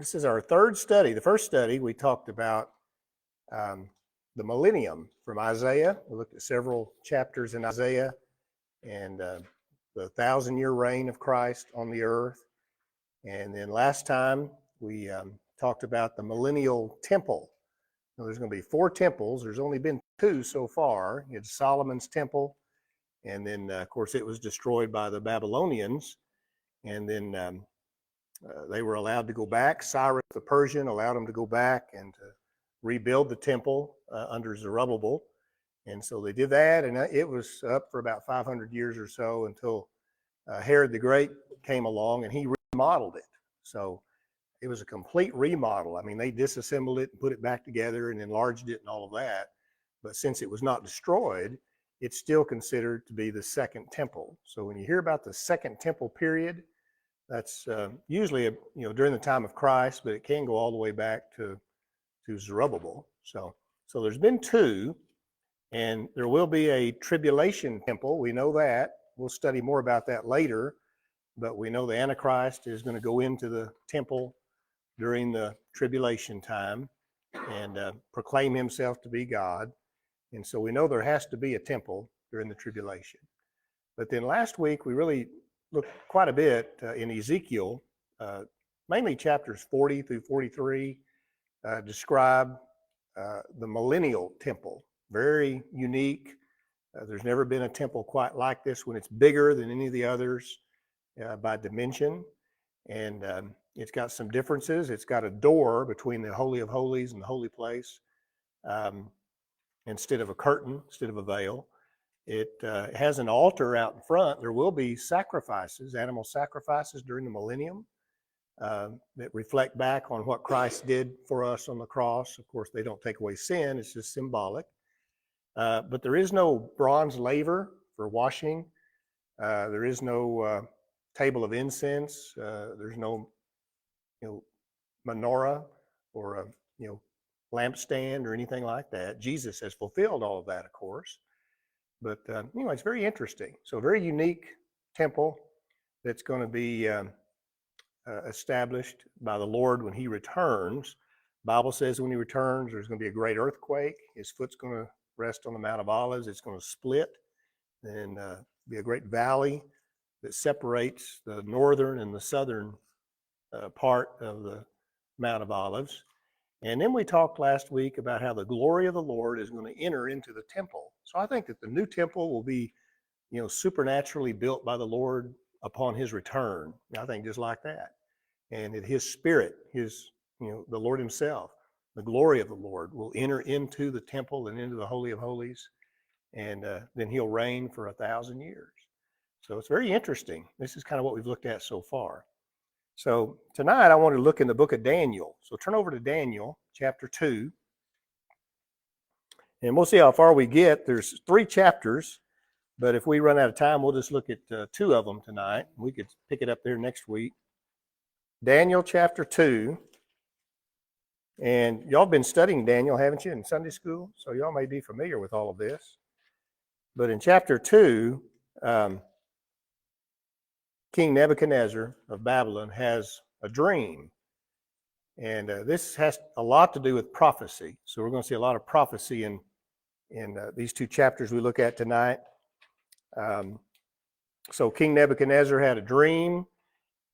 This is our third study. The first study, we talked about the millennium from Isaiah. We looked at several chapters in Isaiah and the 1,000-year reign of Christ on the earth. And then last time, we talked about the millennial temple. Now, there's going to be 4 temples. There's only been 2 so far. It's Solomon's temple, and then, of course, it was destroyed by the Babylonians. And then they were allowed to go back. Cyrus the Persian allowed them to go back and to rebuild the temple under Zerubbabel. And so they did that, and it was up for about 500 years or so until Herod the Great came along and he remodeled it. So it was a complete remodel. I mean, they disassembled it and put it back together and enlarged it and all of that. But since it was not destroyed, it's still considered to be the second temple. So when you hear about the second temple period, that's usually during the time of Christ, but it can go all the way back to Zerubbabel. So there's been 2, and there will be a tribulation temple. We know that. We'll study more about that later, but we know the Antichrist is going to go into the temple during the tribulation time and proclaim himself to be God. And so we know there has to be a temple during the tribulation. But then last week, we really looked quite a bit in Ezekiel, mainly chapters 40 through 43, describe the millennial temple. Very unique. There's never been a temple quite like this when it's bigger than any of the others by dimension. And it's got some differences. It's got a door between the Holy of Holies and the holy place instead of a curtain, instead of a veil. It has an altar out in front. There will be sacrifices, animal sacrifices during the millennium that reflect back on what Christ did for us on the cross. Of course, they don't take away sin. It's just symbolic. But there is no bronze laver for washing. There is no table of incense. There's no menorah or a lampstand or anything like that. Jesus has fulfilled all of that, of course. But it's very interesting. So a very unique temple that's going to be established by the Lord when he returns. The Bible says when he returns, there's going to be a great earthquake. His foot's going to rest on the Mount of Olives. It's going to split and be a great valley that separates the northern and the southern part of the Mount of Olives. And then we talked last week about how the glory of the Lord is going to enter into the temple. So I think that the new temple will be, supernaturally built by the Lord upon his return. I think just like that. And that his spirit, the Lord himself, the glory of the Lord will enter into the temple and into the Holy of Holies. And then he'll reign for 1,000 years. So it's very interesting. This is kind of what we've looked at so far. So tonight I want to look in the book of Daniel. So turn over to Daniel chapter 2. And we'll see how far we get. There's 3 chapters, but if we run out of time, we'll just look at 2 of them tonight. We could pick it up there next week. Daniel chapter 2. And y'all been studying Daniel, haven't you, in Sunday school? So y'all may be familiar with all of this. But in chapter 2, King Nebuchadnezzar of Babylon has a dream. And this has a lot to do with prophecy. So we're going to see a lot of prophecy in these 2 chapters we look at tonight. So King Nebuchadnezzar had a dream,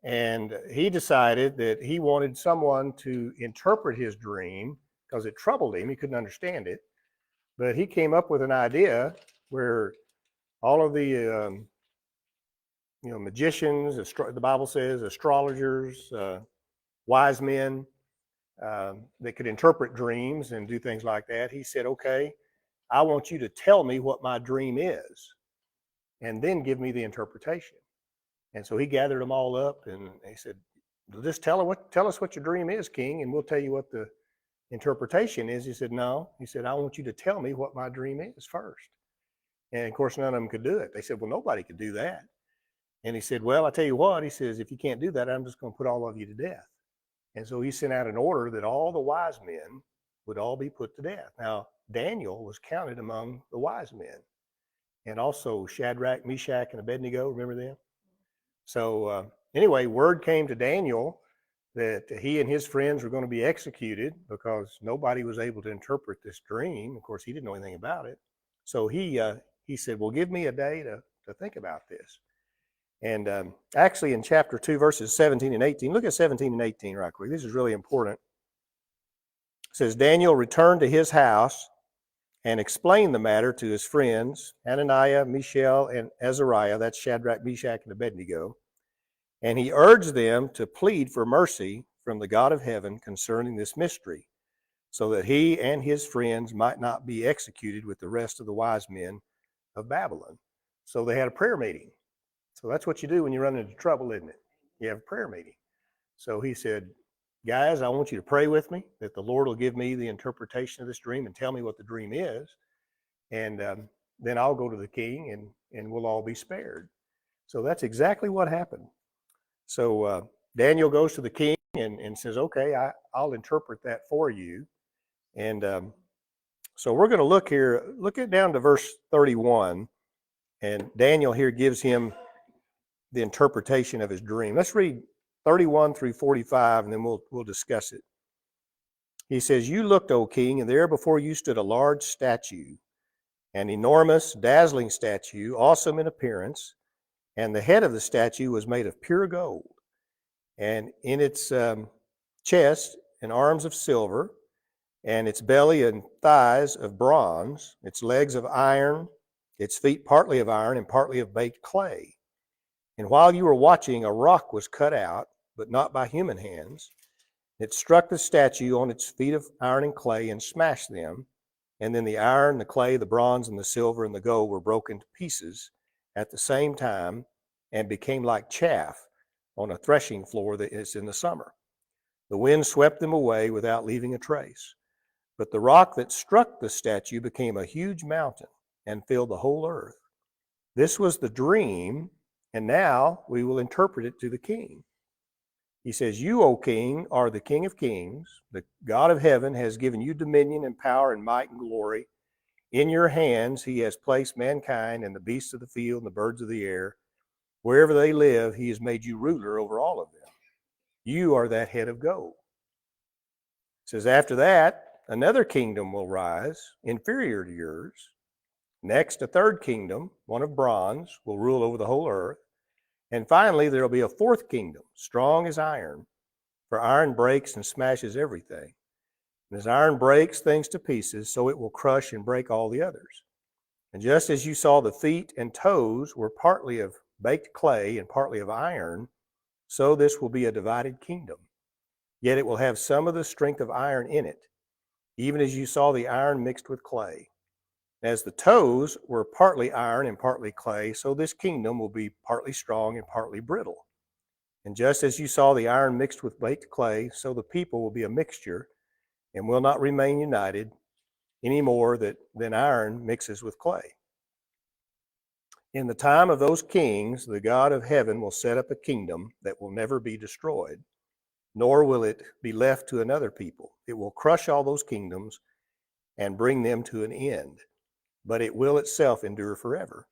and he decided that he wanted someone to interpret his dream because it troubled him. He couldn't understand it. But he came up with an idea where all of the magicians, the Bible says, astrologers, wise men that could interpret dreams and do things like that. He said, okay, I want you to tell me what my dream is and then give me the interpretation. And so he gathered them all up and he said, just tell us what your dream is, King, and we'll tell you what the interpretation is. He said, no. He said, I want you to tell me what my dream is first. And of course, none of them could do it. They said, well, nobody could do that. And he said, well, I tell you what, he says, if you can't do that, I'm just going to put all of you to death. And so he sent out an order that all the wise men would all be put to death. Now, Daniel was counted among the wise men. And also Shadrach, Meshach, and Abednego, remember them? So anyway, word came to Daniel that he and his friends were going to be executed because nobody was able to interpret this dream. Of course, he didn't know anything about it. So he said, well, give me a day to think about this. And actually in chapter 2, verses 17 and 18, look at 17 and 18 right quick. This is really important. It says, Daniel returned to his house and explained the matter to his friends, Hananiah, Mishael, and Azariah. That's Shadrach, Meshach, and Abednego. And he urged them to plead for mercy from the God of heaven concerning this mystery, so that he and his friends might not be executed with the rest of the wise men of Babylon. So they had a prayer meeting. So that's what you do when you run into trouble, isn't it? You have a prayer meeting. So he said, guys, I want you to pray with me that the Lord will give me the interpretation of this dream and tell me what the dream is. And then I'll go to the king and we'll all be spared. So that's exactly what happened. So Daniel goes to the king and says, okay, I'll interpret that for you. And so we're going to look here, look at down to verse 31. And Daniel here gives him the interpretation of his dream. Let's read 31 through 45, and then we'll discuss it. He says, you looked, O king, and there before you stood a large statue, an enormous, dazzling statue, awesome in appearance, and the head of the statue was made of pure gold, and in its chest and arms of silver, and its belly and thighs of bronze, its legs of iron, its feet partly of iron and partly of baked clay. And while you were watching, a rock was cut out, but not by human hands. It struck the statue on its feet of iron and clay and smashed them. And then the iron, the clay, the bronze, and the silver and the gold were broken to pieces at the same time and became like chaff on a threshing floor that is in the summer. The wind swept them away without leaving a trace. But the rock that struck the statue became a huge mountain and filled the whole earth. This was the dream, and now we will interpret it to the king. He says, you, O king, are the King of kings. The God of heaven has given you dominion and power and might and glory. In your hands he has placed mankind and the beasts of the field and the birds of the air. Wherever they live, he has made you ruler over all of them. You are that head of gold. It says, after that, another kingdom will rise, inferior to yours. Next, a third kingdom, one of bronze, will rule over the whole earth. And finally, there will be a fourth kingdom, strong as iron, for iron breaks and smashes everything. And as iron breaks things to pieces, so it will crush and break all the others. And just as you saw the feet and toes were partly of baked clay and partly of iron, so this will be a divided kingdom. Yet it will have some of the strength of iron in it, even as you saw the iron mixed with clay. As the toes were partly iron and partly clay, so this kingdom will be partly strong and partly brittle. And just as you saw the iron mixed with baked clay, so the people will be a mixture and will not remain united any more than iron mixes with clay. In the time of those kings, the God of heaven will set up a kingdom that will never be destroyed, nor will it be left to another people. It will crush all those kingdoms and bring them to an end, but it will itself endure forever.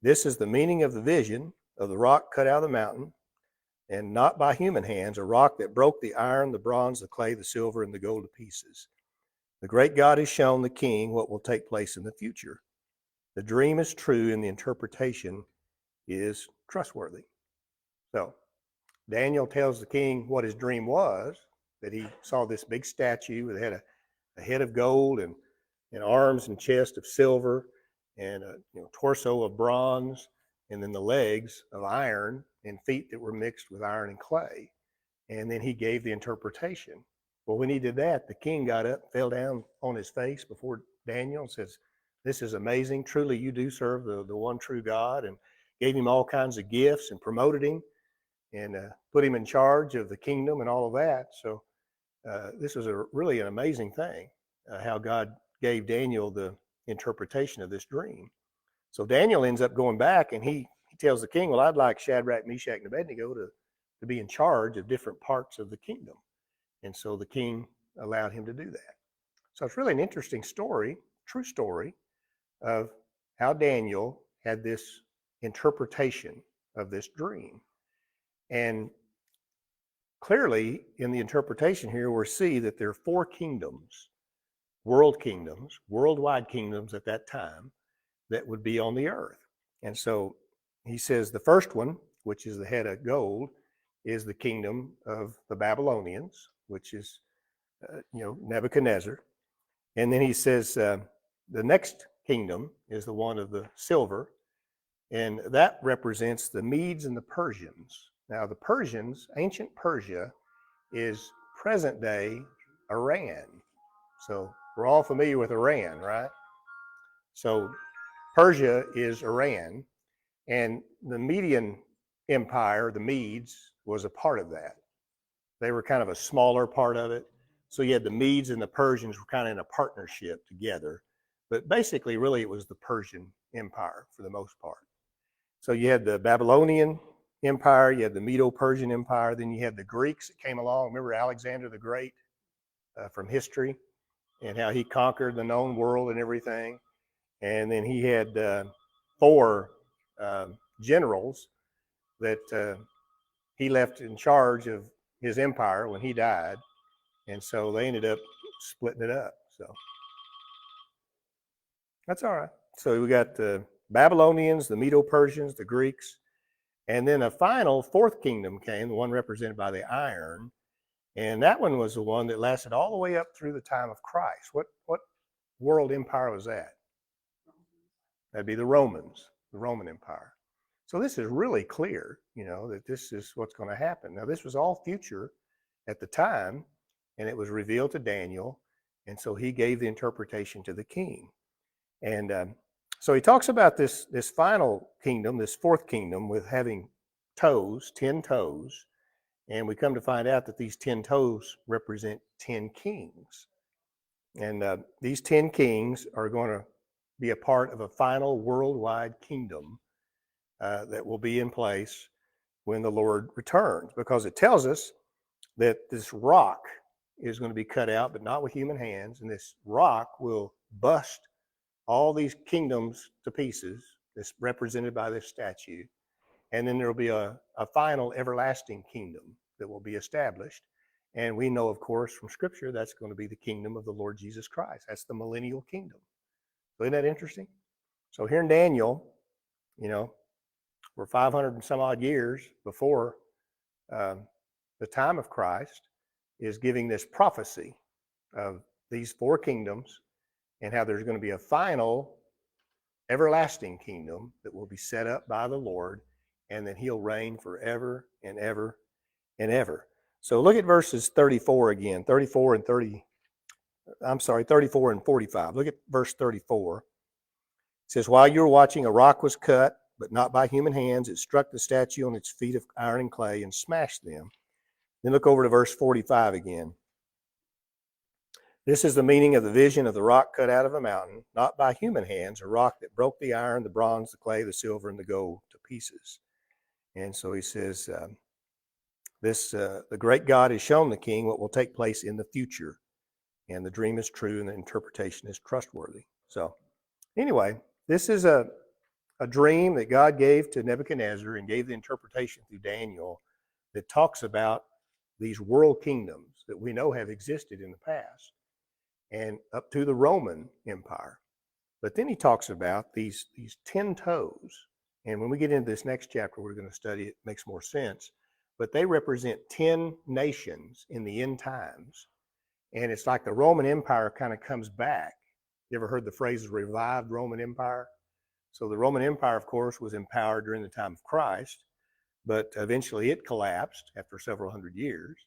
This is the meaning of the vision of the rock cut out of the mountain, and not by human hands, a rock that broke the iron, the bronze, the clay, the silver, and the gold to pieces. The great God has shown the king what will take place in the future. The dream is true and the interpretation is trustworthy. So Daniel tells the king what his dream was, that he saw this big statue that had a head of gold and arms and chest of silver and a torso of bronze, and then the legs of iron and feet that were mixed with iron and clay. And then he gave the interpretation. Well, when he did that, the king got up, fell down on his face before Daniel and says, this is amazing. Truly, you do serve the one true God, and gave him all kinds of gifts and promoted him and put him in charge of the kingdom and all of that. So this was really an amazing thing, how God gave Daniel the interpretation of this dream. So Daniel ends up going back and he tells the king, well, I'd like Shadrach, Meshach, and Abednego to be in charge of different parts of the kingdom. And so the king allowed him to do that. So it's really an interesting story, true story, of how Daniel had this interpretation of this dream. And clearly in the interpretation here, we see that there are four kingdoms, worldwide kingdoms at that time that would be on the earth. And so he says the first one, which is the head of gold, is the kingdom of the Babylonians, which is, Nebuchadnezzar. And then he says the next kingdom is the one of the silver, and that represents the Medes and the Persians. Now, the Persians, ancient Persia, is present day Iran. So we're all familiar with Iran, right? So Persia is Iran, and the Median Empire, the Medes, was a part of that. They were kind of a smaller part of it. So you had the Medes and the Persians were kind of in a partnership together. But basically, really, it was the Persian Empire for the most part. So you had the Babylonian Empire, you had the Medo-Persian Empire, then you had the Greeks that came along. Remember Alexander the Great from history and how he conquered the known world and everything. And then he had four generals that he left in charge of his empire when he died. And so they ended up splitting it up. So that's all right. So we got the Babylonians, the Medo-Persians, the Greeks, and then a final fourth kingdom came, the one represented by the iron. And that one was the one that lasted all the way up through the time of Christ. What world empire was that? That'd be the Romans, the Roman Empire. So this is really clear, that this is what's going to happen. Now, this was all future at the time, and it was revealed to Daniel, and so he gave the interpretation to the king. And so he talks about this final kingdom, this fourth kingdom, with having toes, 10 toes, and we come to find out that these 10 toes represent 10 kings. And these 10 kings are going to be a part of a final worldwide kingdom that will be in place when the Lord returns, because it tells us that this rock is going to be cut out, but not with human hands, and this rock will bust all these kingdoms to pieces, this represented by this statue, and then there will be a final everlasting kingdom that will be established. And we know, of course, from Scripture, that's going to be the kingdom of the Lord Jesus Christ. That's the millennial kingdom. So isn't that interesting? So here in Daniel, we're 500 and some odd years before the time of Christ, is giving this prophecy of these four kingdoms and how there's going to be a final everlasting kingdom that will be set up by the Lord, and then he'll reign forever and ever and ever. So look at verses 34 again, 34 and 45. Look at verse 34. It says, while you were watching, a rock was cut, but not by human hands. It struck the statue on its feet of iron and clay and smashed them. Then look over to verse 45 again. This is the meaning of the vision of the rock cut out of a mountain, not by human hands, a rock that broke the iron, the bronze, the clay, the silver, and the gold to pieces. And so he says, the great God has shown the king what will take place in the future. And the dream is true and the interpretation is trustworthy. So anyway, this is a dream that God gave to Nebuchadnezzar and gave the interpretation through Daniel that talks about these world kingdoms that we know have existed in the past and up to the Roman Empire. But then he talks about these 10 toes. And when we get into this next chapter, we're going to study it, makes more sense. But they represent 10 nations in the end times. And it's like the Roman Empire kind of comes back. You ever heard the phrase revived Roman Empire? So the Roman Empire, of course, was empowered during the time of Christ, but eventually it collapsed after several hundred years.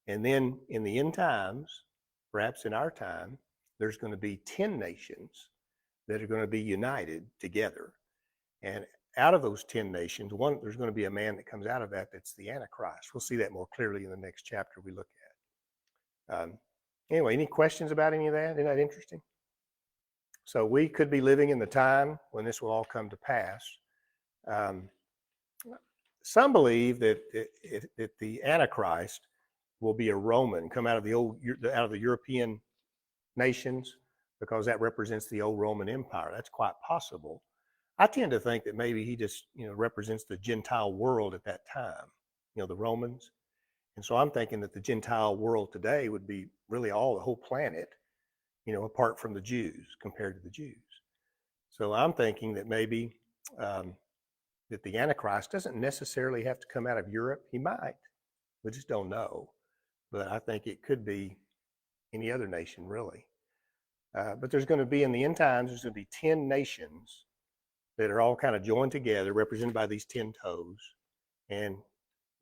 And then in the end times, perhaps in our time, there's going to be 10 nations that are going to be united together. And out of those 10 nations, there's going to be a man that comes out of that's the Antichrist. We'll see that more clearly in the next chapter we look at. Anyway, any questions about any of that? Isn't that interesting? So we could be living in the time when this will all come to pass. Some believe that the Antichrist will be a Roman, come out of the European nations, because that represents the old Roman Empire. That's quite possible. I tend to think that maybe he just represents the Gentile world at that time, the Romans, And so I'm thinking that the Gentile world today would be really all the whole planet, apart from the Jews compared to the Jews. So I'm thinking that maybe that the Antichrist doesn't necessarily have to come out of Europe. He might. We just don't know. But I think it could be any other nation, really. But there's going to be, in the end times, there's going to be 10 nations that are all kind of joined together, represented by these 10 toes. And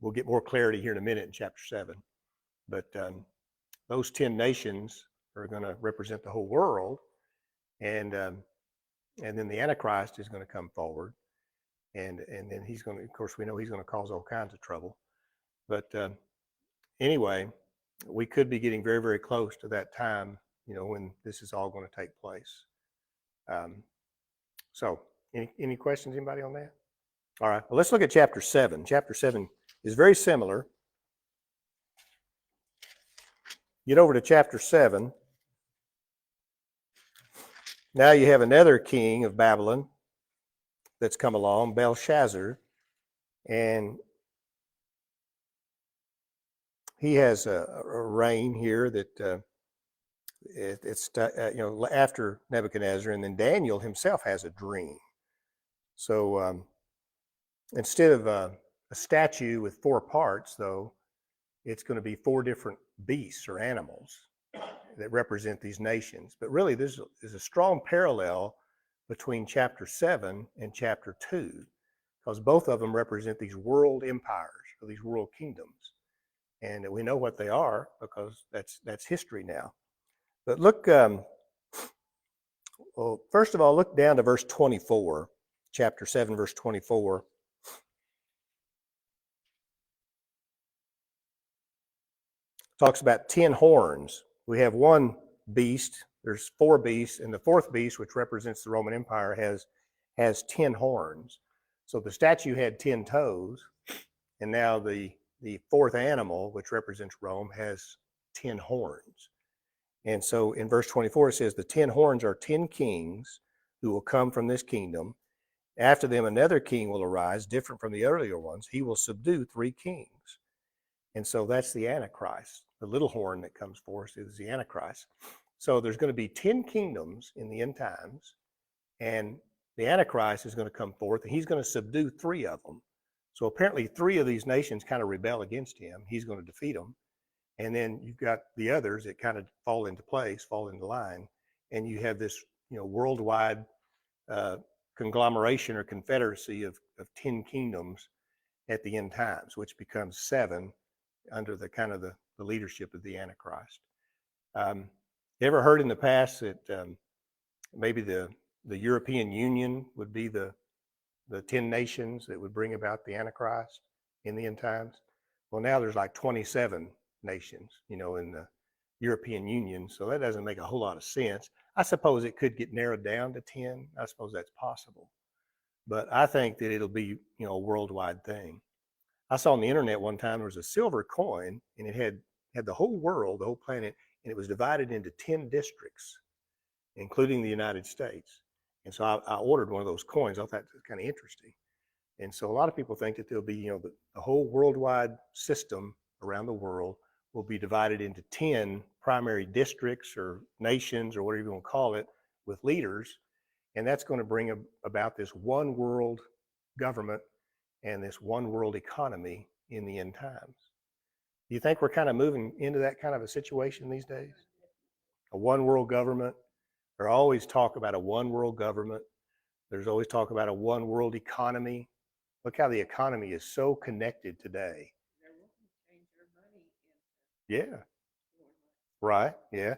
we'll get more clarity here in a minute in chapter 7. But those 10 nations are going to represent the whole world. And then the Antichrist is going to come forward. And then he's going to, of course, we know he's going to cause all kinds of trouble. But anyway, we could be getting very, very close to that time, when this is all going to take place. So any questions, anybody on that? All right, well, let's look at chapter 7. Chapter 7 is very similar. Get over to chapter 7. Now you have another king of Babylon that's come along, Belshazzar, and he has a reign here that it's after Nebuchadnezzar, and then Daniel himself has a dream. So instead of a statue with 4 parts, though, it's going to be 4 different beasts or animals that represent these nations. But really, there's a strong parallel between chapter 7 and chapter 2, because both of them represent these world empires or these world kingdoms. And we know what they are because that's history now. But look, well, first of all, look down to verse 24, chapter 7, verse 24. Talks about 10 horns. We have one beast, there's 4 beasts, and the 4th beast, which represents the Roman Empire, has 10 horns. So the statue had 10 toes, and now the 4th animal, which represents Rome, has 10 horns. And so in verse 24, it says, the 10 horns are 10 kings who will come from this kingdom. After them, another king will arise, different from the earlier ones. He will subdue 3 kings. And so that's the Antichrist. The little horn that comes forth is the Antichrist. So there's going to be 10 kingdoms in the end times, and the Antichrist is going to come forth, and he's going to subdue 3 of them. So apparently 3 of these nations kind of rebel against him. He's going to defeat them. And then you've got the others that kind of fall into place, fall into line, and you have this, worldwide conglomeration or confederacy of 10 kingdoms at the end times, which becomes 7 under the kind of the leadership of the Antichrist. You ever heard in the past that maybe the European Union would be the 10 nations that would bring about the Antichrist in the end times? Well, now there's like 27 nations, in the European Union, so that doesn't make a whole lot of sense. I suppose it could get narrowed down to 10. I suppose that's possible. But I think that it'll be, a worldwide thing. I saw on the internet one time there was a silver coin, and it had the whole world, the whole planet, and it was divided into 10 districts, including the United States. And so I ordered one of those coins. I thought that was kind of interesting. And so a lot of people think that there'll be, the whole worldwide system around the world will be divided into 10 primary districts or nations or whatever you want to call it, with leaders. And that's going to bring about this one world government and this one world economy in the end times. Do you think we're kind of moving into that kind of a situation these days? A one world government. There's always talk about a one world government. There's always talk about a one world economy. Look how the economy is so connected today. Yeah. Right. Yeah.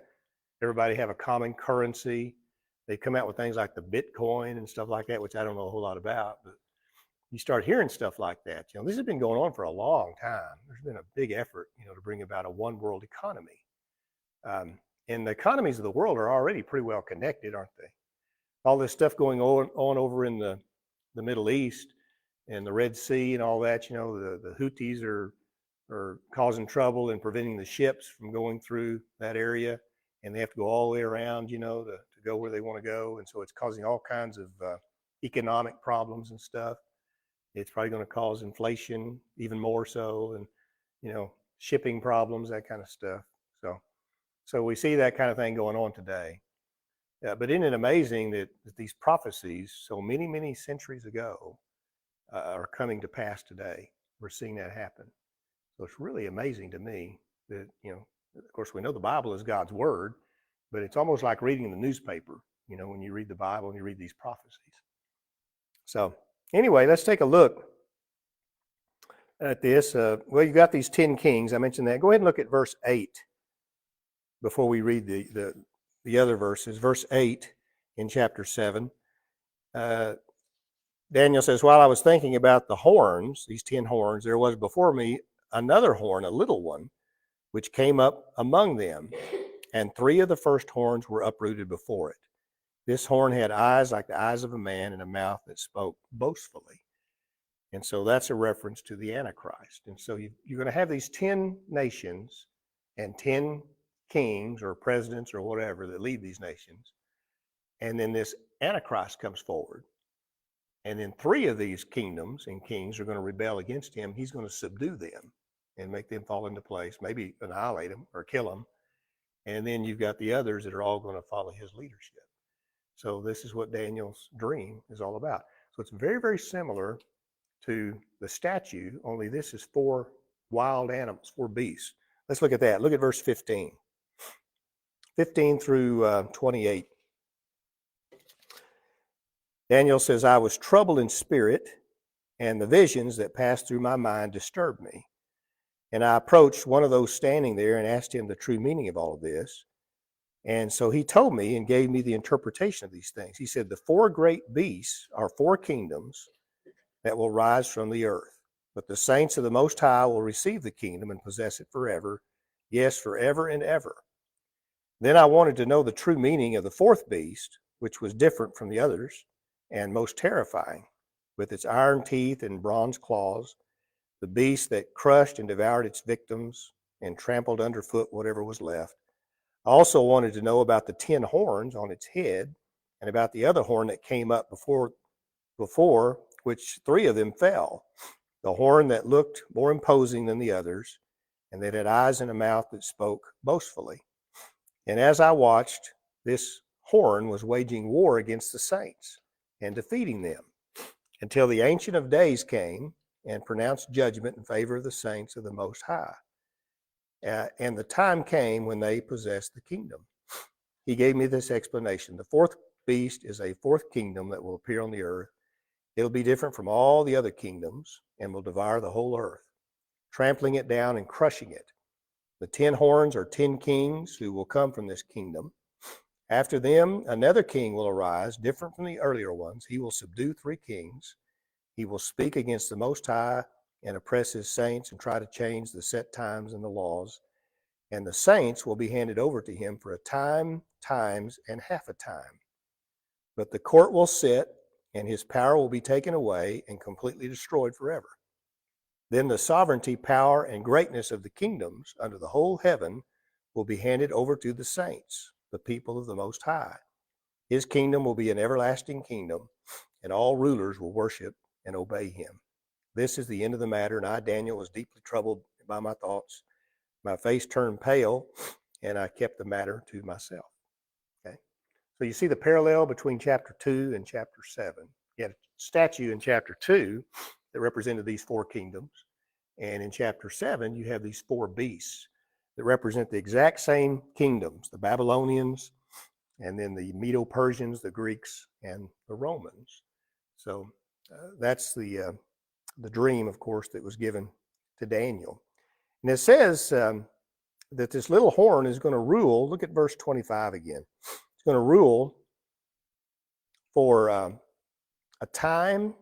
Everybody have a common currency. They come out with things like the Bitcoin and stuff like that, which I don't know a whole lot about, but you start hearing stuff like that. This has been going on for a long time. There's been a big effort, to bring about a one world economy. And the economies of the world are already pretty well connected, aren't they? All this stuff going on over in the Middle East and the Red Sea and all that, the Houthis are causing trouble and preventing the ships from going through that area. And they have to go all the way around, to go where they want to go. And so it's causing all kinds of economic problems and stuff. It's probably going to cause inflation even more so. And, shipping problems, that kind of stuff. So we see that kind of thing going on today. But isn't it amazing that these prophecies, so many, many centuries ago, are coming to pass today? We're seeing that happen. So it's really amazing to me that, of course, we know the Bible is God's word, but it's almost like reading the newspaper, when you read the Bible and you read these prophecies. So anyway, let's take a look at this. Well, you got these 10 kings. I mentioned that. Go ahead and look at verse 8 before we read the other verses. Verse 8 in chapter 7. Daniel says, while I was thinking about the horns, these 10 horns, there was before me another horn, a little one, which came up among them, and 3 of the first horns were uprooted before it. This horn had eyes like the eyes of a man and a mouth that spoke boastfully. And so that's a reference to the Antichrist. And so you're going to have these 10 nations and 10 kings or presidents or whatever that lead these nations. And then this Antichrist comes forward. And then 3 of these kingdoms and kings are going to rebel against him. He's going to subdue them and make them fall into place, maybe annihilate them or kill them. And then you've got the others that are all going to follow his leadership. So this is what Daniel's dream is all about. So it's very, very similar to the statue, only this is 4 wild animals, 4 beasts. Let's look at that. Look at verse 15. 15 through 28. Daniel says, I was troubled in spirit, and the visions that passed through my mind disturbed me. And I approached one of those standing there and asked him the true meaning of all of this. And so he told me and gave me the interpretation of these things. He said, the 4 great beasts are 4 kingdoms that will rise from the earth. But the saints of the Most High will receive the kingdom and possess it forever. Yes, forever and ever. Then I wanted to know the true meaning of the 4th beast, which was different from the others and most terrifying, with its iron teeth and bronze claws, the beast that crushed and devoured its victims and trampled underfoot whatever was left. I also wanted to know about the 10 horns on its head and about the other horn that came up before which 3 of them fell, the horn that looked more imposing than the others, and that had eyes and a mouth that spoke boastfully. And as I watched, this horn was waging war against the saints and defeating them, until the Ancient of Days came and pronounced judgment in favor of the saints of the Most High. And the time came when they possessed the kingdom. He gave me this explanation. The 4th beast is a 4th kingdom that will appear on the earth. It'll be different from all the other kingdoms and will devour the whole earth, trampling it down and crushing it. The 10 horns are 10 kings who will come from this kingdom. After them, another king will arise, different from the earlier ones. He will subdue 3 kings. He will speak against the Most High and oppress his saints and try to change the set times and the laws. And the saints will be handed over to him for a time, times, and half a time. But the court will sit, and his power will be taken away and completely destroyed forever. Then the sovereignty, power, and greatness of the kingdoms under the whole heaven will be handed over to the saints, the people of the Most High. His kingdom will be an everlasting kingdom, and all rulers will worship and obey him. This is the end of the matter, and I, Daniel, was deeply troubled by my thoughts. My face turned pale, and I kept the matter to myself. Okay? So you see the parallel between chapter 2 and chapter 7. You had a statue in chapter 2 that represented these 4 kingdoms. And in chapter 7, you have these 4 beasts that represent the exact same kingdoms, the Babylonians, and then the Medo-Persians, the Greeks, and the Romans. So that's the dream, of course, that was given to Daniel. And it says that this little horn is going to rule. Look at verse 25 again. It's going to rule for a time,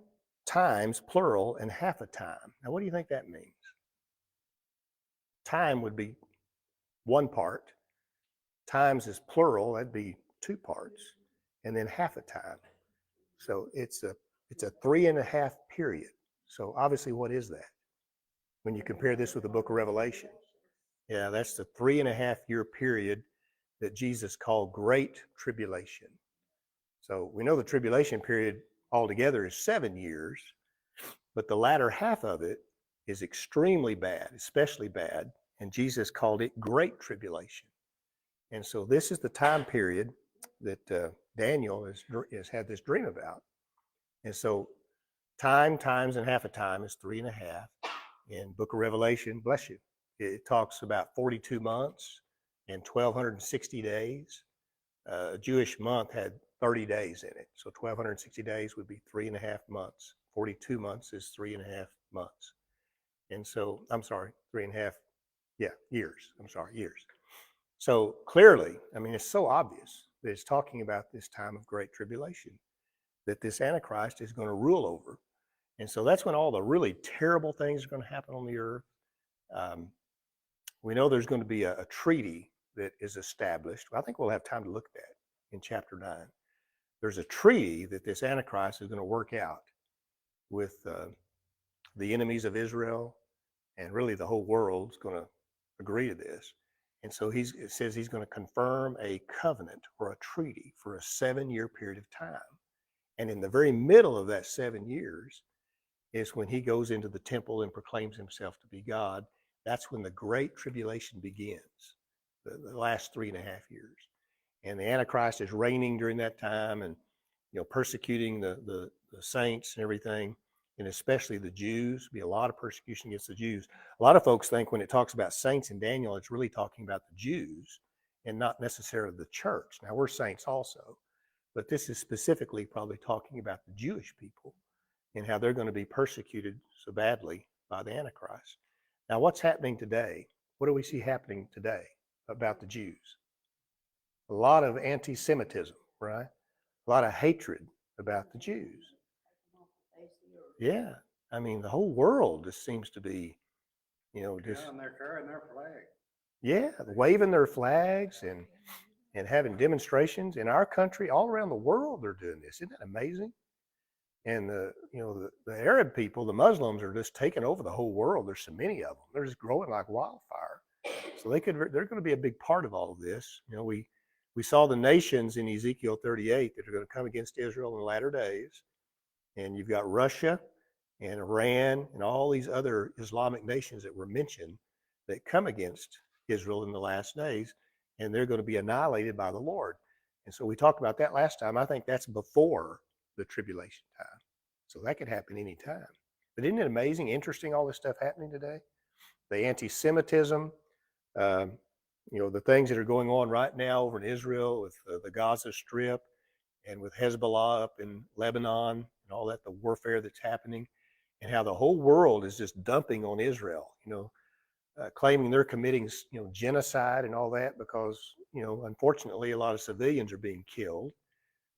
times, plural, and half a time. Now, what do you think that means? Time would be 1 part. Times is plural, that'd be 2 parts. And then half a time. So it's a 3.5 period. So obviously, what is that? When you compare this with the book of Revelation. Yeah, that's the 3.5 year period that Jesus called Great Tribulation. So we know the tribulation period altogether is 7 years, but the latter half of it is extremely bad, especially bad And Jesus called it great tribulation. And so this is the time period that Daniel has had this dream about. And so times and half a time is 3.5. In Book of Revelation, bless you, it talks about 42 months and 1,260 days. A Jewish month had 30 days in it. So 1,260 days would be 3.5 months. 42 months is 3.5 months. And so, I'm sorry, 3.5, years. I'm sorry, years. So clearly, I mean, it's so obvious that it's talking about this time of great tribulation that this Antichrist is going to rule over. And so that's when all the really terrible things are going to happen on the earth. Um, we know there's going to be a treaty that is established. I think we'll have time to look at that in chapter 9. There's a treaty that this Antichrist is going to work out with the enemies of Israel, and really the whole world's going to agree to this. And so it says he's going to confirm a covenant or a treaty for a 7-year period of time. And in the very middle of that 7 years is when he goes into the temple and proclaims himself to be God. That's when the great tribulation begins, the last 3.5 years. And the Antichrist is reigning during that time and persecuting the saints and everything, and especially the Jews. Be a lot of persecution against the Jews. A lot of folks think when it talks about saints in Daniel, it's really talking about the Jews and not necessarily the church. Now, we're saints also, but this is specifically probably talking about the Jewish people and how they're going to be persecuted so badly by the Antichrist. Now, what's happening today? What do we see happening today about the Jews? A lot of anti-Semitism, right? A lot of hatred about the Jews. Yeah, I mean, the whole world just seems to be, just and they're carrying their flag. Yeah, waving their flags and having demonstrations in our country, all around the world. They're doing this. Isn't that amazing? And the Arab people, the Muslims, are just taking over the whole world. There's so many of them. They're just growing like wildfire. So they're going to be a big part of all of this. We saw the nations in Ezekiel 38 that are going to come against Israel in the latter days. And you've got Russia and Iran and all these other Islamic nations that were mentioned that come against Israel in the last days, and they're going to be annihilated by the Lord. And so we talked about that last time. I think that's before the tribulation time. So that could happen anytime. But isn't it amazing, interesting, all this stuff happening today? The anti-Semitism, the things that are going on right now over in Israel with the Gaza Strip and with Hezbollah up in Lebanon and all that, the warfare that's happening, and how the whole world is just dumping on Israel, claiming they're committing, genocide and all that because, unfortunately, a lot of civilians are being killed.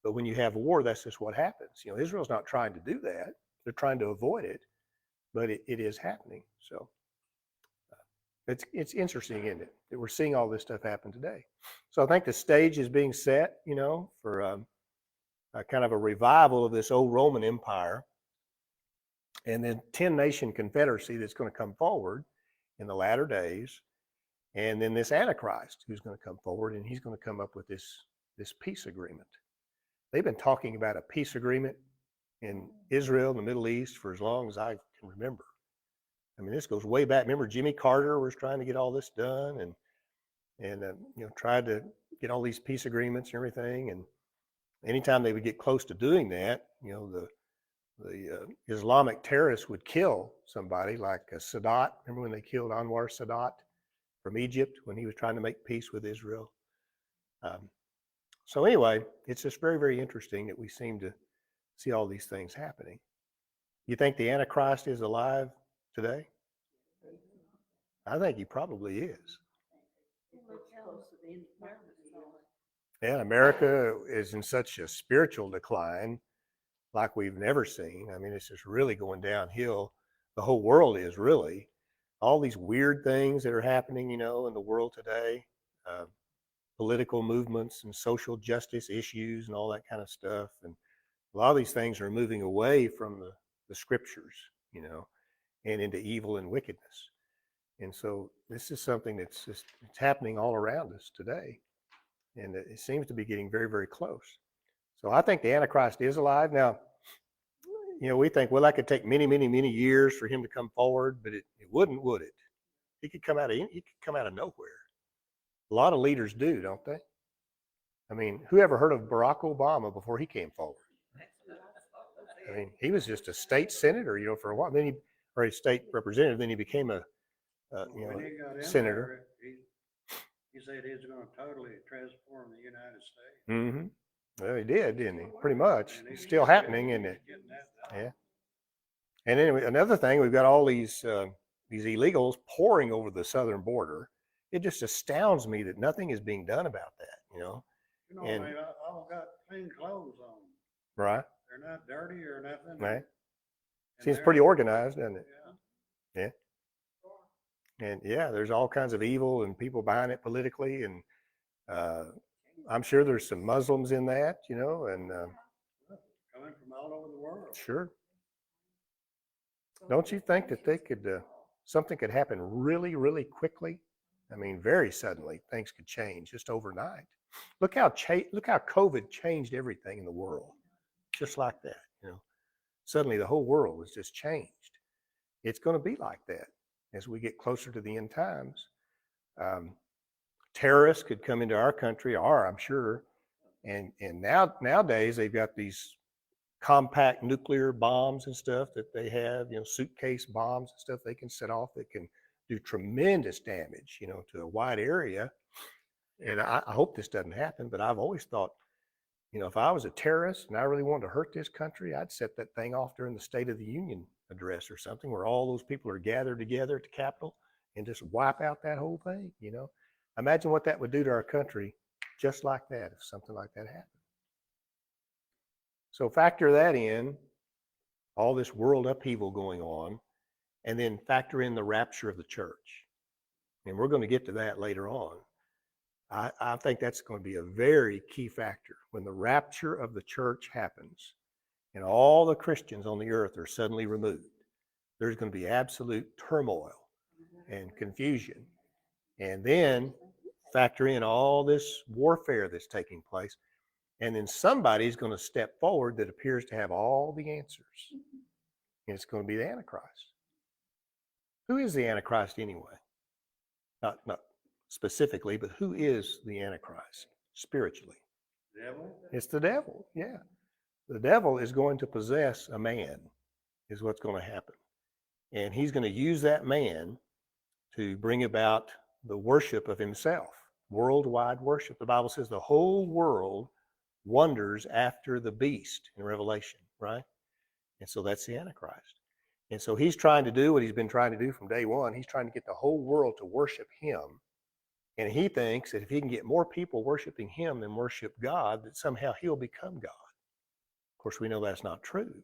But when you have war, that's just what happens. Israel's not trying to do that. They're trying to avoid it, but it is happening. So it's interesting, isn't it, that we're seeing all this stuff happen today. So I think the stage is being set, for a kind of a revival of this old Roman Empire, and then 10-nation confederacy that's going to come forward in the latter days, and then this Antichrist who's going to come forward, and he's going to come up with this peace agreement. They've been talking about a peace agreement in Israel and the Middle East for as long as I can remember. I mean, this goes way back. Remember, Jimmy Carter was trying to get all this done, and tried to get all these peace agreements and everything. And anytime they would get close to doing that, the Islamic terrorists would kill somebody like Sadat. Remember when they killed Anwar Sadat from Egypt when he was trying to make peace with Israel? So anyway, it's just very, very interesting that we seem to see all these things happening. You think the Antichrist is alive today? I think he probably is. And America is in such a spiritual decline like we've never seen. I mean, it's just really going downhill. The whole world is really. All these weird things that are happening, in the world today, political movements and social justice issues and all that kind of stuff. And a lot of these things are moving away from the scriptures, and into evil and wickedness. And so this is something it's happening all around us today. And it seems to be getting very, very close. So I think the Antichrist is alive. Now, we think, well, that could take many, many, many years for him to come forward, but it wouldn't, would it? He could come out of nowhere. A lot of leaders do, don't they? I mean, who ever heard of Barack Obama before he came forward? I mean, he was just a state senator, for a while. Then or a state representative. Then he became a senator. He said he was going to totally transform the United States. Mm-hmm. Well, he did, didn't he? Pretty much. It's still happening, isn't it? Yeah. And anyway, another thing, we've got all these illegals pouring over the southern border. It just astounds me that nothing is being done about that. And they all got clean clothes on. Right. They're not dirty or nothing. Right. Seems pretty organized, doesn't it? Yeah. And yeah, there's all kinds of evil and people behind it politically, and I'm sure there's some Muslims in that, and coming from all over the world. Sure. Don't you think that they could something could happen really, really quickly? I mean, very suddenly things could change just overnight. Look how COVID changed everything in the world, just like that. Suddenly the whole world was just changed. It's going to be like that as we get closer to the end times. Terrorists could come into our country, I'm sure, and nowadays they've got these compact nuclear bombs and stuff that they have, suitcase bombs and stuff they can set off that can do tremendous damage, to a wide area. And I hope this doesn't happen, but I've always thought, if I was a terrorist and I really wanted to hurt this country, I'd set that thing off during the State of the Union address or something where all those people are gathered together at the Capitol and just wipe out that whole thing, Imagine what that would do to our country just like that if something like that happened. So factor that in, all this world upheaval going on, and then factor in the rapture of the church. And we're going to get to that later on. I think that's going to be a very key factor. When the rapture of the church happens and all the Christians on the earth are suddenly removed, there's going to be absolute turmoil and confusion. And then factor in all this warfare that's taking place. And then somebody's going to step forward that appears to have all the answers. And it's going to be the Antichrist. Who is the Antichrist anyway? Not specifically, but who is the Antichrist spiritually? Devil? It's the devil, yeah. The devil is going to possess a man, is what's going to happen. And he's going to use that man to bring about the worship of himself, worldwide worship. The Bible says the whole world wonders after the beast in Revelation, right? And so that's the Antichrist. And so he's trying to do what he's been trying to do from day one. He's trying to get the whole world to worship him. And he thinks that if he can get more people worshiping him than worship God, that somehow he'll become God. Of course, we know that's not true.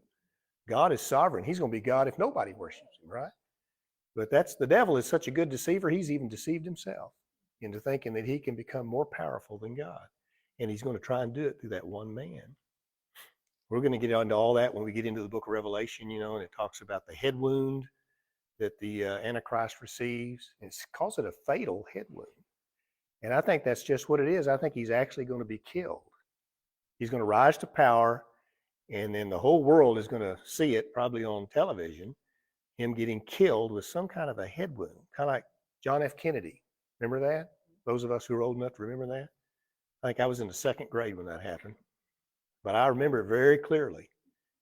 God is sovereign. He's going to be God if nobody worships him, right? But the devil is such a good deceiver, he's even deceived himself into thinking that he can become more powerful than God. And he's going to try and do it through that one man. We're going to get into all that when we get into the book of Revelation, and it talks about the head wound that the Antichrist receives. It calls it a fatal head wound. And I think that's just what it is. I think he's actually going to be killed. He's going to rise to power, and then the whole world is going to see it, probably on television, him getting killed with some kind of a head wound, kind of like John F. Kennedy. Remember that? Those of us who are old enough to remember that? I think I was in the second grade when that happened. But I remember it very clearly.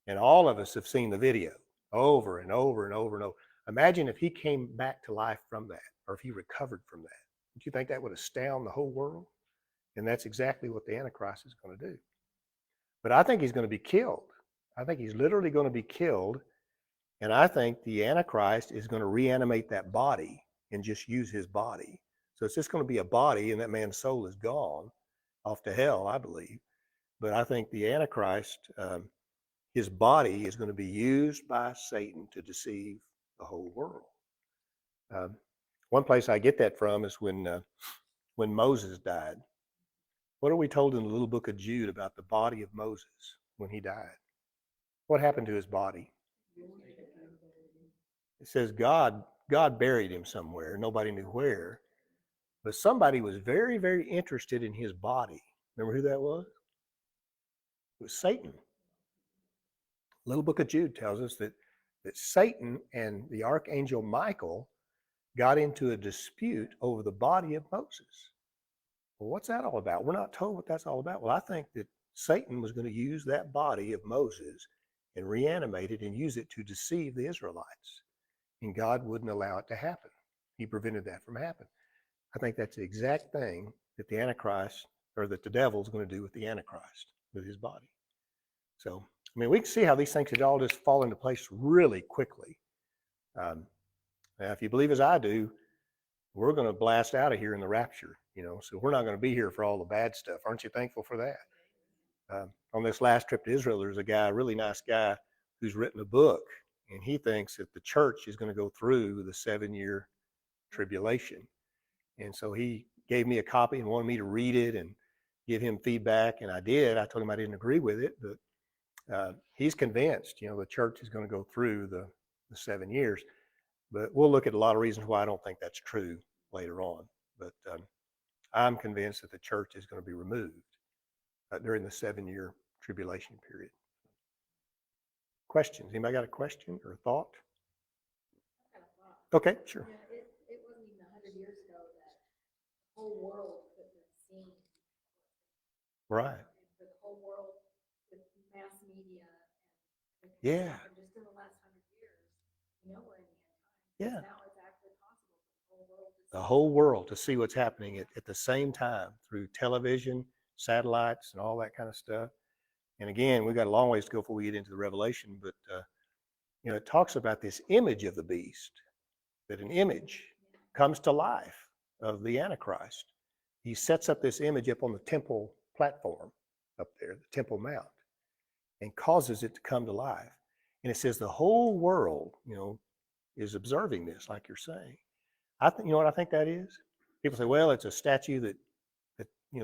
And all of us have seen the video over and over and over and over. Imagine if he came back to life from that, or if he recovered from that. Don't you think that would astound the whole world? And that's exactly what the Antichrist is going to do. But I think he's going to be killed. I think he's literally going to be killed. And I think the Antichrist is going to reanimate that body and just use his body. So it's just going to be a body, and that man's soul is gone off to hell, I believe. But I think the Antichrist, his body is going to be used by Satan to deceive the whole world. One place I get that from is when Moses died. What are we told in the little book of Jude about the body of Moses when he died? What happened to his body? It says God buried him somewhere. Nobody knew where. But somebody was very, very interested in his body. Remember who that was? It was Satan. Little book of Jude tells us that Satan and the archangel Michael got into a dispute over the body of Moses. Well, what's that all about? We're not told what that's all about. Well, I think that Satan was going to use that body of Moses and reanimate it and use it to deceive the Israelites. And God wouldn't allow it to happen. He prevented that from happening. I think that's the exact thing that the Antichrist, or that the devil's going to do with the Antichrist, with his body. So, I mean, we can see how these things could all just fall into place really quickly. Now, if you believe as I do, we're going to blast out of here in the rapture, so we're not going to be here for all the bad stuff. Aren't you thankful for that? On this last trip to Israel, there's a guy, a really nice guy, who's written a book, and he thinks that the church is going to go through the 7-year tribulation. And so he gave me a copy and wanted me to read it and give him feedback, and I did. I told him I didn't agree with it, but he's convinced, the church is going to go through the 7 years. But we'll look at a lot of reasons why I don't think that's true later on. But I'm convinced that the church is going to be removed during the 7-year tribulation period. Questions? Anybody got a question or a thought? Okay, sure. Yeah, it wasn't even 100 years ago that the whole world could have seen. Right. The whole world with mass media and Yeah. just in the last 100 years, we're in the end time. Yeah. Now it's actually possible for the whole world to see. The whole world to see what's happening at the same time through television, satellites, and all that kind of stuff. And again, we've got a long ways to go before we get into the Revelation, but it talks about this image of the beast, that an image comes to life of the Antichrist. He sets up this image up on the temple platform up there, the Temple Mount, and causes it to come to life. And it says the whole world, is observing this, like you're saying. I think, what I think that is? People say, well, it's a statue that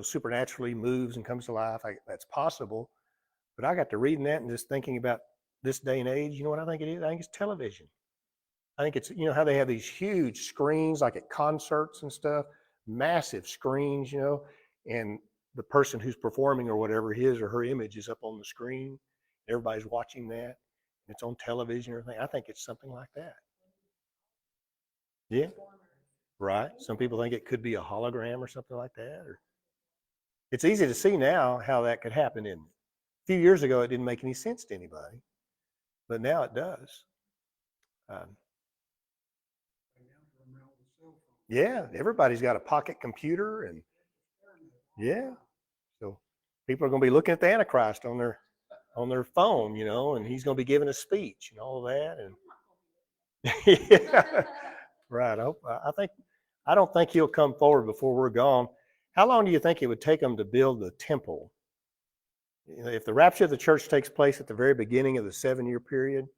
supernaturally moves and comes to life. That's possible. But I got to reading that and just thinking about this day and age. You know what I think it is? I think it's television. I think it's, how they have these huge screens like at concerts and stuff, massive screens, and the person who's performing or whatever, his or her image is up on the screen. Everybody's watching that. It's on television or anything. I think it's something like that. Yeah. Right. Some people think it could be a hologram or something like that. Or it's easy to see now how that could happen, isn't it? A few years ago, it didn't make any sense to anybody, but now it does. Yeah, everybody's got a pocket computer, and yeah, so people are going to be looking at the Antichrist on their phone, and he's going to be giving a speech and all of that, and yeah, right. I don't think he'll come forward before we're gone. How long do you think it would take them to build the temple? If the rapture of the church takes place at the very beginning of the 7-year period,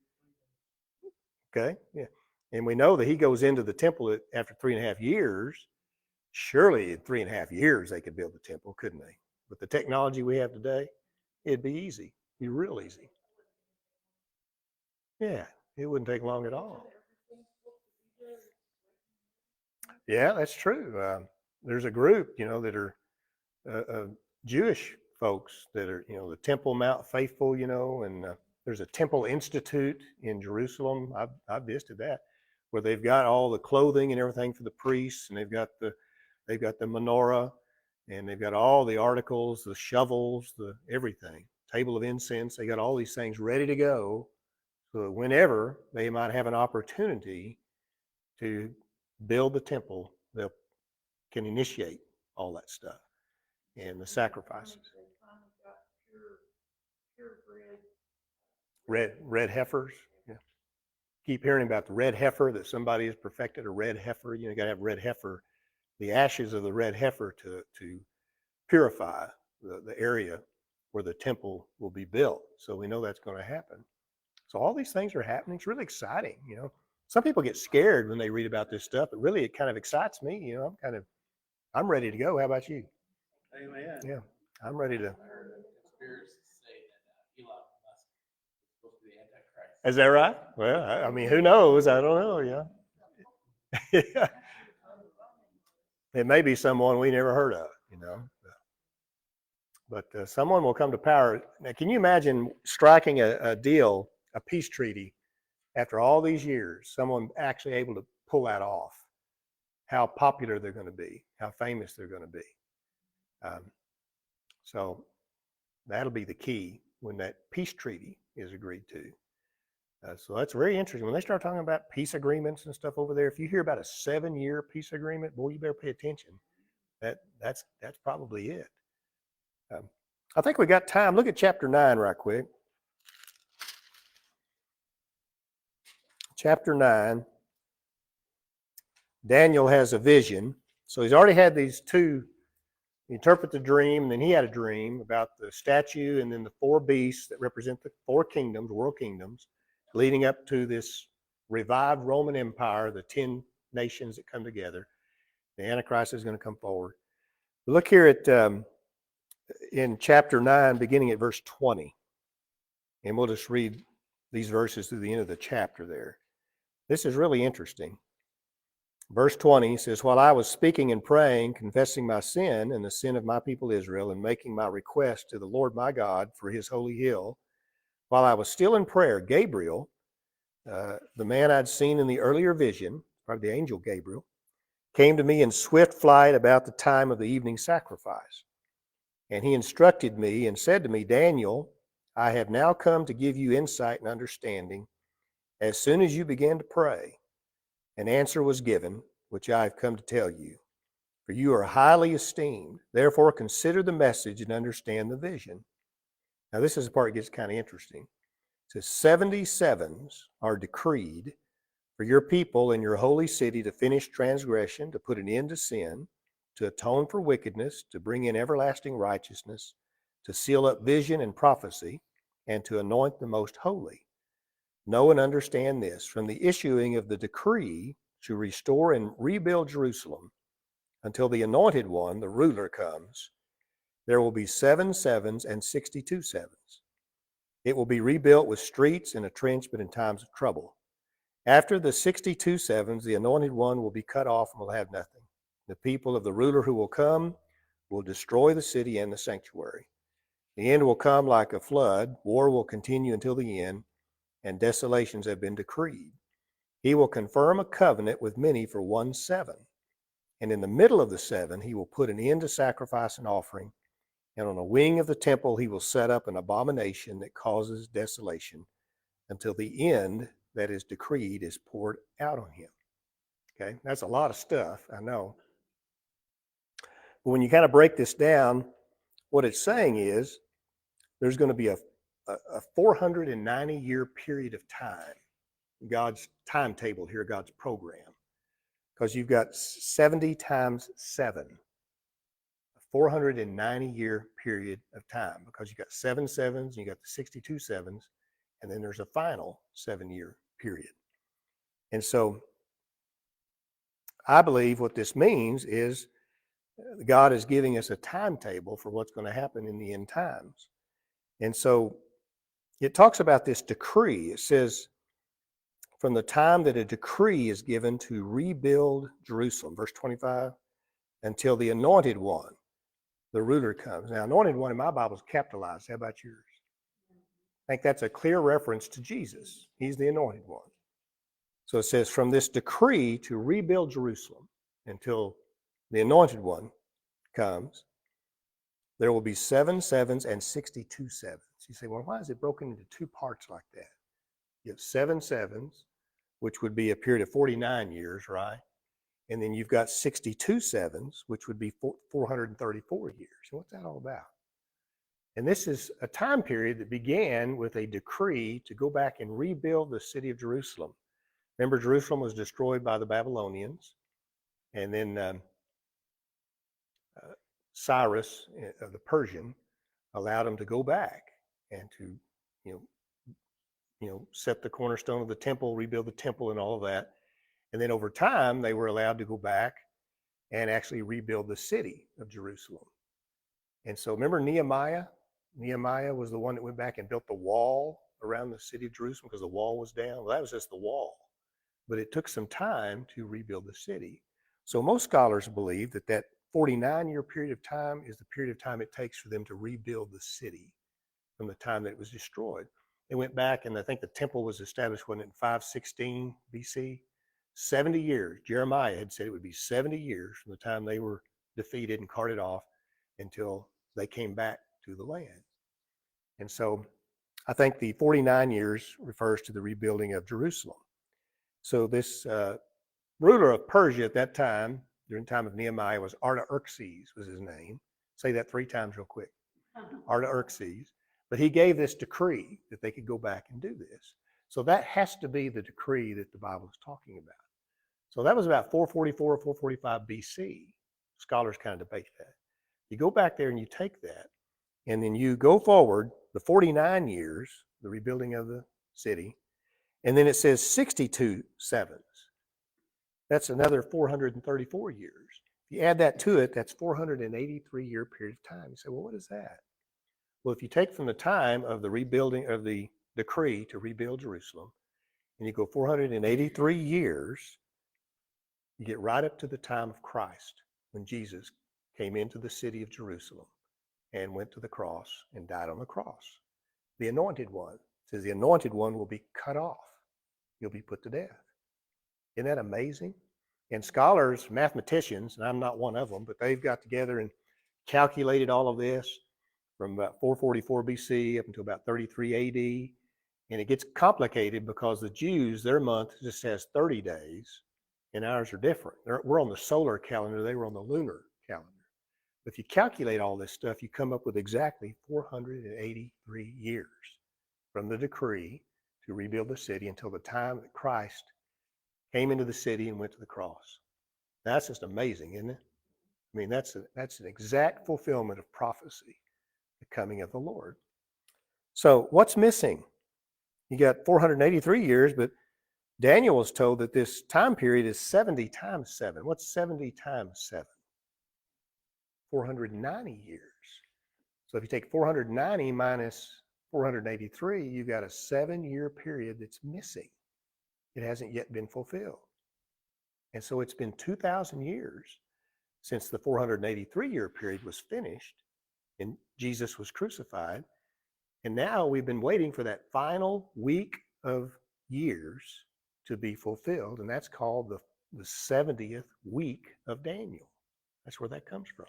okay, yeah, and we know that he goes into the temple after 3.5 years. Surely in 3.5 years they could build the temple, couldn't they? With the technology we have today, it'd be easy. It'd be real easy. Yeah, it wouldn't take long at all. Yeah, that's true. There's a group, that are Jewish folks that are, the Temple Mount Faithful, and there's a Temple Institute in Jerusalem. I've visited that, where they've got all the clothing and everything for the priests, and they've got the menorah, and they've got all the articles, the shovels, the everything, table of incense. They got all these things ready to go, so that whenever they might have an opportunity to build the temple, they can initiate all that stuff and the sacrifices. Red heifers. Yeah. Keep hearing about the red heifer, that somebody has perfected a red heifer. You got to have red heifer, the ashes of the red heifer to purify the area where the temple will be built. So we know that's going to happen. So all these things are happening. It's really exciting. Some people get scared when they read about this stuff, but really it kind of excites me. I'm ready to go. How about you? Amen. Yeah, I'm ready to. Is that right? Well, I mean, who knows? I don't know. Yeah. It may be someone we never heard of, But someone will come to power. Now, can you imagine striking a deal, a peace treaty, after all these years, someone actually able to pull that off? how popular they're going to be, how famous they're going to be. So that'll be the key when that peace treaty is agreed to. So that's very interesting. When they start talking about peace agreements and stuff over there, if you hear about a 7-year peace agreement, boy, you better pay attention. That's probably it. I think we got time. Look at chapter 9 right quick. Chapter 9. Daniel has a vision. So he's already had these two. He interpret the dream, and then he had a dream about the statue and then the 4 beasts that represent the 4 kingdoms, world kingdoms, leading up to this revived Roman Empire, the 10 nations that come together. The Antichrist is going to come forward. Look here at in chapter 9, beginning at verse 20. And we'll just read these verses through the end of the chapter there. This is really interesting. Verse 20 says, while I was speaking and praying, confessing my sin and the sin of my people Israel, and making my request to the Lord my God for his holy hill, while I was still in prayer, Gabriel, the man I'd seen in the earlier vision, probably the angel Gabriel, came to me in swift flight about the time of the evening sacrifice. And he instructed me and said to me, Daniel, I have now come to give you insight and understanding. As soon as you began to pray, an answer was given, which I have come to tell you. For you are highly esteemed. Therefore, consider the message and understand the vision. Now, this is the part that gets kind of interesting. It says, 77s are decreed for your people in your holy city to finish transgression, to put an end to sin, to atone for wickedness, to bring in everlasting righteousness, to seal up vision and prophecy, and to anoint the most holy. Know and understand this. From the issuing of the decree to restore and rebuild Jerusalem until the anointed one, the ruler, comes, there will be 7 sevens and 62 sevens. It will be rebuilt with streets and a entrenchment in times of trouble. After the 62 sevens, the anointed one will be cut off and will have nothing. The people of the ruler who will come will destroy the city and the sanctuary. The end will come like a flood. War will continue until the end, and desolations have been decreed. He will confirm a covenant with many for 1 7. And in the middle of the 7, he will put an end to sacrifice and offering. And on a wing of the temple, he will set up an abomination that causes desolation until the end that is decreed is poured out on him. Okay, that's a lot of stuff, I know. But when you kind of break this down, what it's saying is there's going to be a 490-year period of time, God's timetable here, God's program, because you've got 70 times 7, a 490-year period of time, because you've got 7 sevens, and you've got the 62 sevens, and then there's a final 7-year period. And so I believe what this means is God is giving us a timetable for what's going to happen in the end times. And so it talks about this decree. It says, from the time that a decree is given to rebuild Jerusalem, verse 25, until the anointed one, the ruler, comes. Now, anointed one in my Bible is capitalized. How about yours? I think that's a clear reference to Jesus. He's the anointed one. So it says, from this decree to rebuild Jerusalem until the anointed one comes, there will be 7 sevens and 62 sevens. You say, well, why is it broken into 2 parts like that? You have 7 sevens, which would be a period of 49 years, right? And then you've got 62 sevens, which would be 434 years. So what's that all about? And this is a time period that began with a decree to go back and rebuild the city of Jerusalem. Remember, Jerusalem was destroyed by the Babylonians, and then Cyrus, the Persian, allowed them to go back and to, set the cornerstone of the temple, rebuild the temple, and all of that. And then over time, they were allowed to go back and actually rebuild the city of Jerusalem. And so, remember Nehemiah? Nehemiah was the one that went back and built the wall around the city of Jerusalem because the wall was down. Well, that was just the wall. But it took some time to rebuild the city. So most scholars believe that that 49-year period of time is the period of time it takes for them to rebuild the city from the time that it was destroyed. They went back, and I think the temple was established in 516 BC. 70 years. Jeremiah had said it would be 70 years from the time they were defeated and carted off until they came back to the land. And so I think the 49 years refers to the rebuilding of Jerusalem. So this ruler of Persia at that time, during the time of Nehemiah, was Artaxerxes was his name. Say that 3 times real quick. Artaxerxes. But he gave this decree that they could go back and do this. So that has to be the decree that the Bible is talking about. So that was about 444 or 445 BC. Scholars kind of debate that. You go back there and you take that, and then you go forward the 49 years, the rebuilding of the city, and then it says 62 sevens. That's another 434 years. If you add that to it, that's 483-year period of time. You say, well, what is that? Well, if you take from the time of the rebuilding of the decree to rebuild Jerusalem, and you go 483 years, you get right up to the time of Christ, when Jesus came into the city of Jerusalem and went to the cross and died on the cross. The anointed one. It says the anointed one will be cut off. He'll be put to death. Isn't that amazing? And scholars, mathematicians, and I'm not one of them, but they've got together and calculated all of this from about 444 BC up until about 33 AD. And it gets complicated because the Jews, their month just has 30 days, and ours are different. We're on the solar calendar, they were on the lunar calendar. If you calculate all this stuff, you come up with exactly 483 years from the decree to rebuild the city until the time that Christ came into the city and went to the cross. That's just amazing, isn't it? I mean, that's an exact fulfillment of prophecy, the coming of the Lord. So what's missing? You got 483 years, but Daniel was told that this time period is 70 times 7. What's 70 times 7? 490 years. So if you take 490 minus 483, you've got a 7-year period that's missing. It hasn't yet been fulfilled. And so it's been 2,000 years since the 483-year period was finished and Jesus was crucified. And now we've been waiting for that final week of years to be fulfilled, and that's called the 70th week of Daniel. That's where that comes from.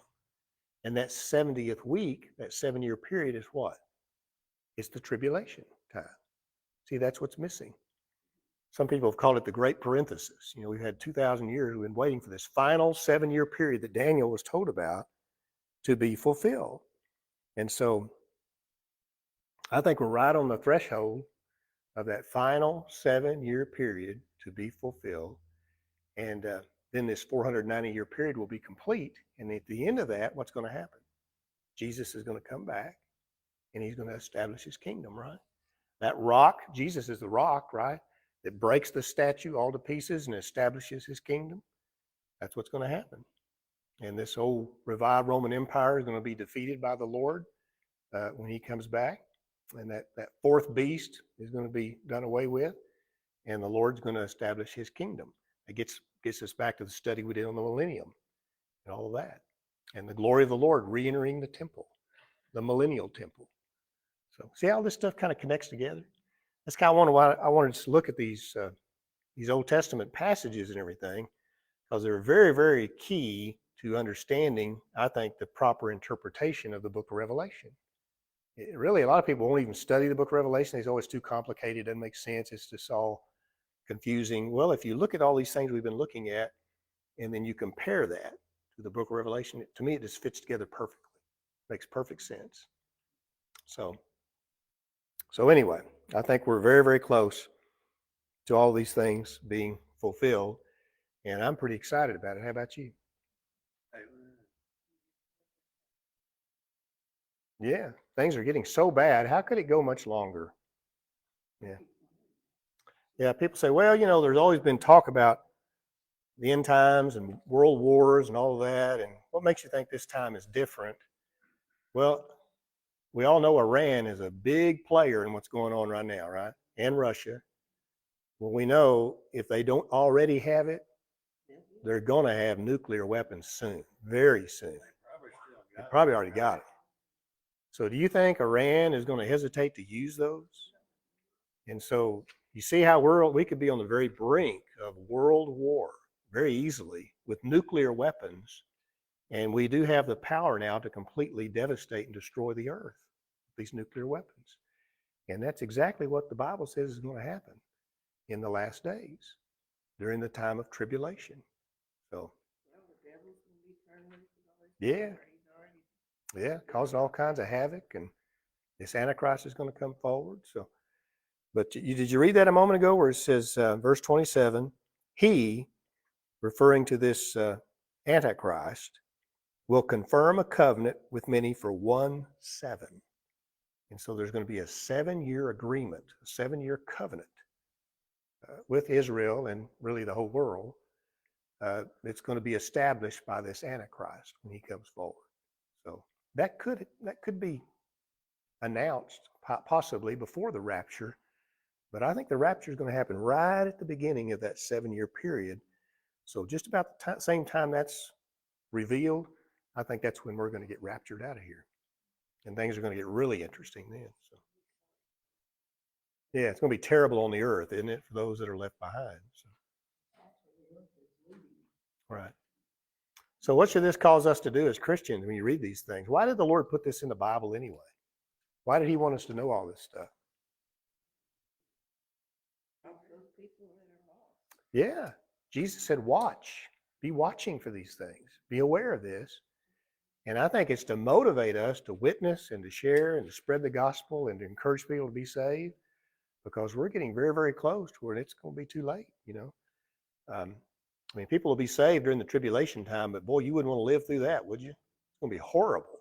And that 70th week, that 7-year period is what? It's the tribulation time. See, that's what's missing. Some people have called it the great parenthesis. You know, we've had 2,000 years, we've been waiting for this final 7-year period that Daniel was told about to be fulfilled. And so I think we're right on the threshold of that final 7-year period to be fulfilled. And then this 490-year period will be complete. And at the end of that, what's going to happen? Jesus is going to come back and he's going to establish his kingdom, right? That rock, Jesus is the rock, right? That breaks the statue all to pieces and establishes his kingdom. That's what's going to happen. And this old revived Roman Empire is going to be defeated by the Lord when he comes back. And that fourth beast is going to be done away with. And the Lord's going to establish his kingdom. It gets us back to the study we did on the millennium and all of that. And the glory of the Lord re-entering the temple, the millennial temple. So see how this stuff kind of connects together? That's kind of why I wanted to look at these Old Testament passages and everything, because they're very, very key to understanding, I think, the proper interpretation of the book of Revelation. Really, a lot of people won't even study the book of Revelation. It's always too complicated, doesn't make sense. It's just all confusing. Well, if you look at all these things we've been looking at, and then you compare that to the book of Revelation, to me, it just fits together perfectly. Makes perfect sense. So anyway, I think we're very, very close to all these things being fulfilled, and I'm pretty excited about it. How about you? Yeah, things are getting so bad. How could it go much longer? Yeah, people say, well, you know, there's always been talk about the end times and world wars and all of that, and what makes you think this time is different? Well, we all know Iran is a big player in what's going on right now, right? And Russia. Well, we know if they don't already have it, they're going to have nuclear weapons soon, very soon. They probably already got it. So do you think Iran is going to hesitate to use those? And so you see how we could be on the very brink of world war very easily with nuclear weapons. And we do have the power now to completely devastate and destroy the earth with these nuclear weapons. And that's exactly what the Bible says is going to happen in the last days during the time of tribulation. So, yeah, causing all kinds of havoc, and this Antichrist is going to come forward. So, but did you read that a moment ago where it says, verse 27, he, referring to this Antichrist, will confirm a covenant with many for 1 7. And so there's going to be a 7-year agreement, a 7-year covenant with Israel and really the whole world. It's going to be established by this Antichrist when he comes forward. So that could be announced possibly before the rapture, but I think the rapture is going to happen right at the beginning of that 7-year period. So just about the same time that's revealed, I think that's when we're going to get raptured out of here, and things are going to get really interesting then. So yeah, it's going to be terrible on the earth, isn't it, for those that are left behind? So. Right. So what should this cause us to do as Christians when you read these things? Why did the Lord put this in the Bible anyway? Why did he want us to know all this stuff? Yeah. Jesus said, watch. Be watching for these things. Be aware of this. And I think it's to motivate us to witness and to share and to spread the gospel and to encourage people to be saved, because we're getting very, very close to where it's going to be too late, you know. I mean, people will be saved during the tribulation time, but boy, you wouldn't want to live through that, would you? It's going to be horrible.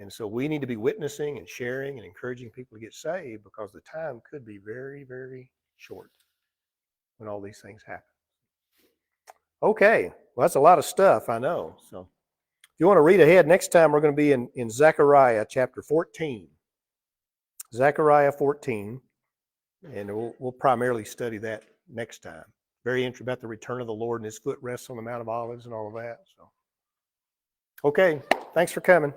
And so we need to be witnessing and sharing and encouraging people to get saved, because the time could be very, very short when all these things happen. Okay, well, that's a lot of stuff, I know. So if you want to read ahead, next time we're going to be in Zechariah chapter 14. Zechariah 14, and we'll primarily study that next time. Very interesting about the return of the Lord and his foot rests on the Mount of Olives and all of that. So, okay, thanks for coming.